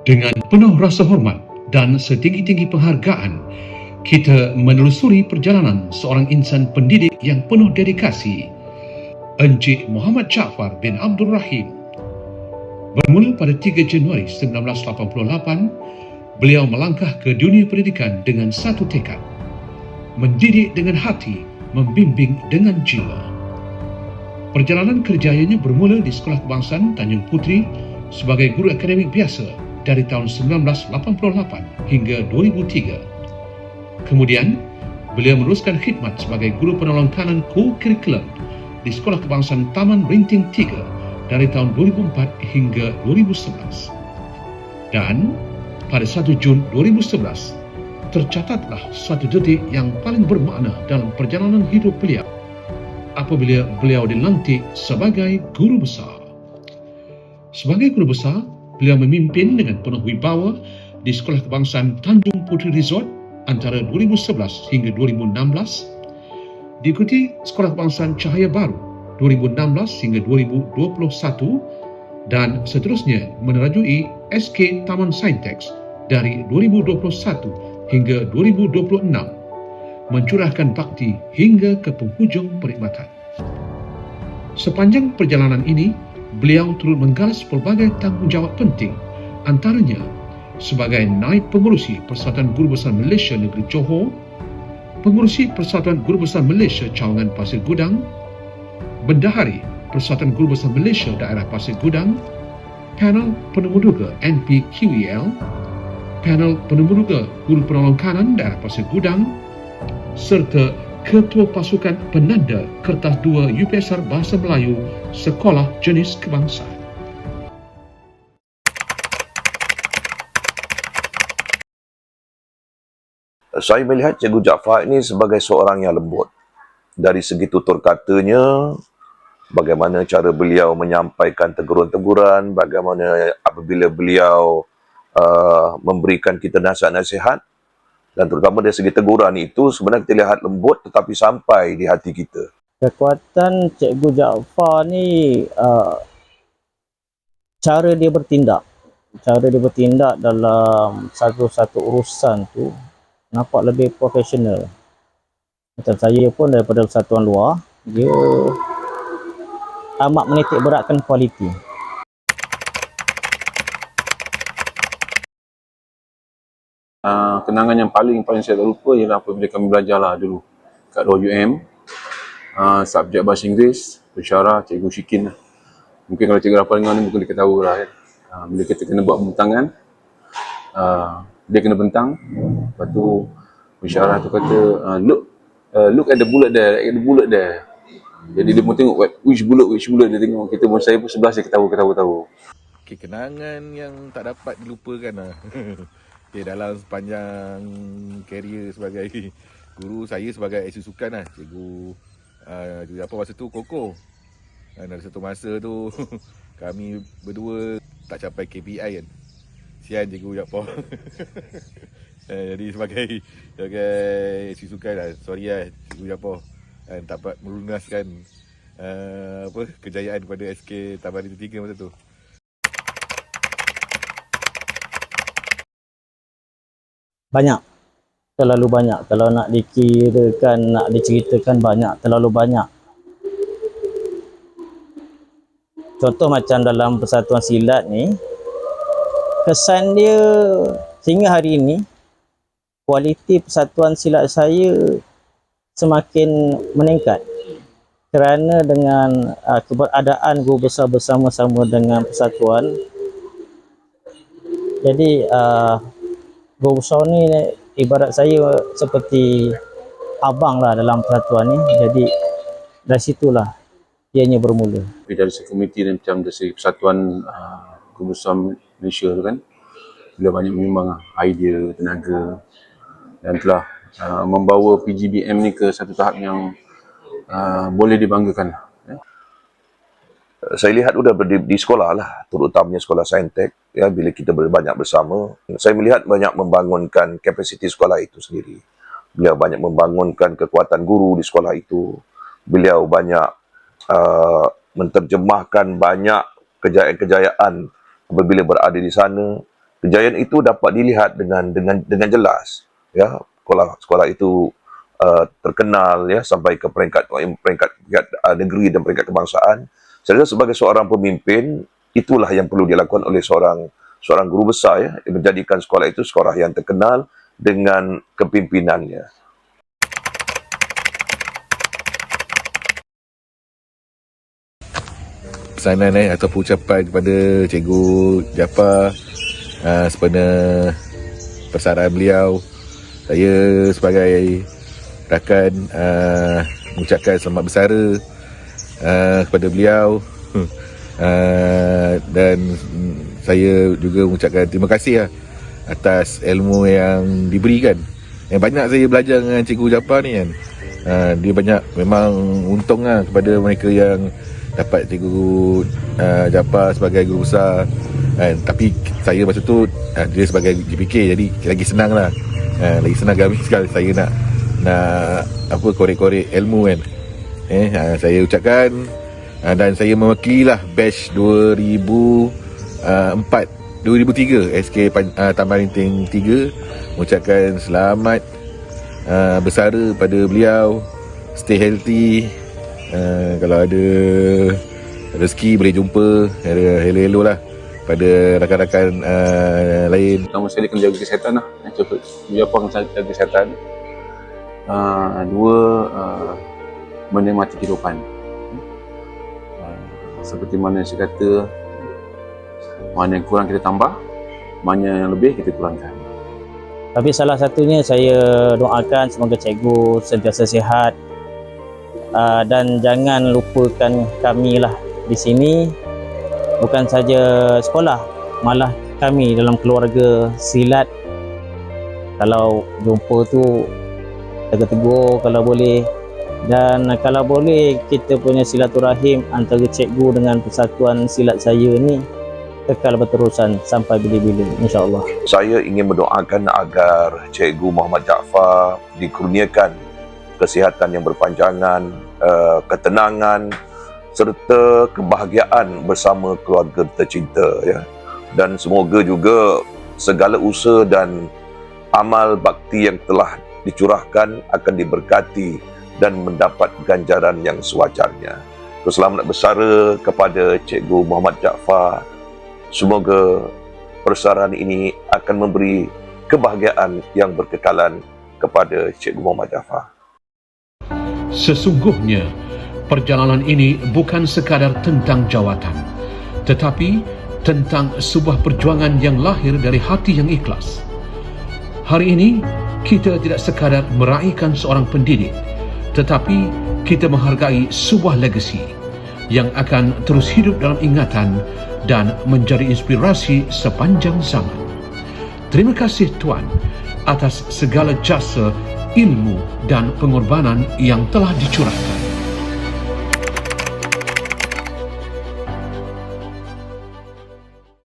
Dengan penuh rasa hormat dan setinggi-tinggi penghargaan, kita menelusuri perjalanan seorang insan pendidik yang penuh dedikasi, Encik Muhammad Jaafar bin Abdul Rahim. Bermula pada 3 Januari 1988, beliau melangkah ke dunia pendidikan dengan satu tekad: mendidik dengan hati, membimbing dengan jiwa. Perjalanan kerjayanya bermula di Sekolah Kebangsaan Tanjung Puteri sebagai guru akademik biasa dari tahun 1988 hingga 2003. Kemudian, beliau meneruskan khidmat sebagai guru penolong kanan co-curriculum di Sekolah Kebangsaan Taman Rinting 3 dari tahun 2004 hingga 2011. Dan pada 1 Jun 2011, tercatatlah suatu detik yang paling bermakna dalam perjalanan hidup beliau apabila beliau dilantik sebagai guru besar. Sebagai guru besar, beliau memimpin dengan penuh wibawa di Sekolah Kebangsaan Tanjung Puteri Resort antara 2011 hingga 2016, diikuti Sekolah Kebangsaan Cahaya Baru 2016 hingga 2021, dan seterusnya menerajui SK Taman Saintex dari 2021 hingga 2026, mencurahkan bakti hingga ke penghujung perkhidmatan. Sepanjang perjalanan ini, beliau turut menggalas pelbagai tanggungjawab penting, antaranya sebagai Naib Pengerusi Persatuan Guru Besar Malaysia Negeri Johor, Pengerusi Persatuan Guru Besar Malaysia Cawangan Pasir Gudang, Bendahari Persatuan Guru Besar Malaysia Daerah Pasir Gudang, Panel Penemuduga NPQEL, Panel Penemuduga Guru Penolong Kanan Daerah Pasir Gudang, serta Ketua Pasukan Penanda Kertas 2 UPSR Bahasa Melayu Sekolah Jenis Kebangsaan. Saya melihat Cikgu Jaafar ini sebagai seorang yang lembut. Dari segi tutur katanya, bagaimana cara beliau menyampaikan teguran-teguran, bagaimana apabila beliau memberikan kita nasihat-nasihat, dan terutama dari segi teguran itu sebenarnya kita lihat lembut tetapi sampai di hati kita. Kekuatan Cikgu Jaafar ni cara dia bertindak dalam satu-satu urusan tu nampak lebih profesional. Macam saya pun daripada persatuan luar, dia amat menitik beratkan kualiti. Kenangan yang paling saya tak lupa ialah apabila kami belajarlah dulu kat luar UM, subjek bahasa Inggeris, pensyarah Cikgu Syikin lah. Mungkin kalau Cikgu Rafa dengar ni mungkin dia ketawa lah kan. Bila kita kena buat bentangan, dia kena bentang, lepas tu pensyarah tu kata look at the bullet there, jadi dia pun tengok which bullet dia tengok. Kita pun, saya pun sebelah saya ketawa. Okay, kenangan yang tak dapat dilupakan lah. Okay, dalam sepanjang karier sebagai guru, saya sebagai ex sukan lah, cikgu apa masa tu Koko. Dan ada satu masa tu kami berdua tak capai KPI kan. Sian cikgu Jaafar. Jadi sebagai ex sukan lah, sorry lah cikgu Jaafar, dan tak dapat melunaskan kejayaan pada SK Taman Rinting 3 masa tu. Banyak, terlalu banyak. Kalau nak dikirakan, nak diceritakan, banyak, terlalu banyak. Contoh macam dalam Persatuan Silat ni, kesan dia sehingga hari ini, kualiti Persatuan Silat saya semakin meningkat kerana dengan keberadaan guru besar bersama-sama dengan persatuan. Jadi guru besar ni ibarat saya seperti abang lah dalam persatuan ni. Jadi dari situlah ianya bermula. Dari segi komiti dan macam dari segi persatuan guru besar Malaysia tu kan, beliau banyak menyumbang idea, tenaga, dan telah membawa PGBM ni ke satu tahap yang boleh dibanggakan. Saya lihat sudah di sekolah lah, terutamanya sekolah Saintek, ya, bila kita banyak bersama, saya melihat banyak membangunkan kapasiti sekolah itu sendiri. Beliau banyak membangunkan kekuatan guru di sekolah itu. Beliau banyak menterjemahkan banyak kejayaan-kejayaan apabila berada di sana. Kejayaan itu dapat dilihat dengan jelas, ya. Sekolah itu terkenal, ya, sampai ke peringkat negeri dan peringkat kebangsaan. Saya rasa sebagai seorang pemimpin, itulah yang perlu dilakukan oleh seorang guru besar, ya, menjadikan sekolah itu sekolah yang terkenal dengan kepimpinannya. Pesanan ataupun ucapan kepada Cikgu Jaafar sempena persaraan beliau. Saya sebagai rakan mengucapkan selamat bersara kepada beliau. Dan saya juga mengucapkan terima kasih atas ilmu yang diberikan. Yang banyak saya belajar dengan Cikgu Jaafar ni kan. Dia banyak memang untung kepada mereka yang dapat Cikgu Jaafar sebagai guru besar kan. Tapi saya masa tu dia sebagai GPK, jadi lagi senang lah. Lagi senang kami sekali saya nak korek-korek ilmu kan. Saya ucapkan dan saya mewakili lah batch 2003 SK Taman Rinting 3 mengucapkan selamat bersara pada beliau, stay healthy. Kalau ada rezeki boleh jumpa hello lah pada rakan-rakan lain. Pertama sekali kena jaga kesihatan lah. Apa kena jaga kesihatan. Dua, menikmati kehidupan. Seperti mana saya kata, mana yang kurang kita tambah, mana yang lebih kita kurangkan. Tapi salah satunya saya doakan semoga cikgu sentiasa sihat, dan jangan lupakan kami lah di sini. Bukan saja sekolah, malah kami dalam keluarga silat. Kalau jumpa tu tegur-tegur kalau boleh, dan kalau boleh kita punya silaturahim antara cikgu dengan persatuan silat saya ni kekal berterusan sampai bila-bila, insya-Allah. Saya ingin mendoakan agar Cikgu Muhammad Jaafar dikurniakan kesihatan yang berpanjangan, ketenangan serta kebahagiaan bersama keluarga tercinta, ya. Dan semoga juga segala usaha dan amal bakti yang telah dicurahkan akan diberkati dan mendapat ganjaran yang sewajarnya. Selamat bersara kepada Cikgu Muhammad Jaafar. Semoga persaraan ini akan memberi kebahagiaan yang berkekalan kepada Cikgu Muhammad Jaafar. Sesungguhnya, perjalanan ini bukan sekadar tentang jawatan, tetapi tentang sebuah perjuangan yang lahir dari hati yang ikhlas. Hari ini, kita tidak sekadar meraihkan seorang pendidik, tetapi kita menghargai sebuah legasi yang akan terus hidup dalam ingatan dan menjadi inspirasi sepanjang zaman. Terima kasih Tuan atas segala jasa, ilmu dan pengorbanan yang telah dicurahkan.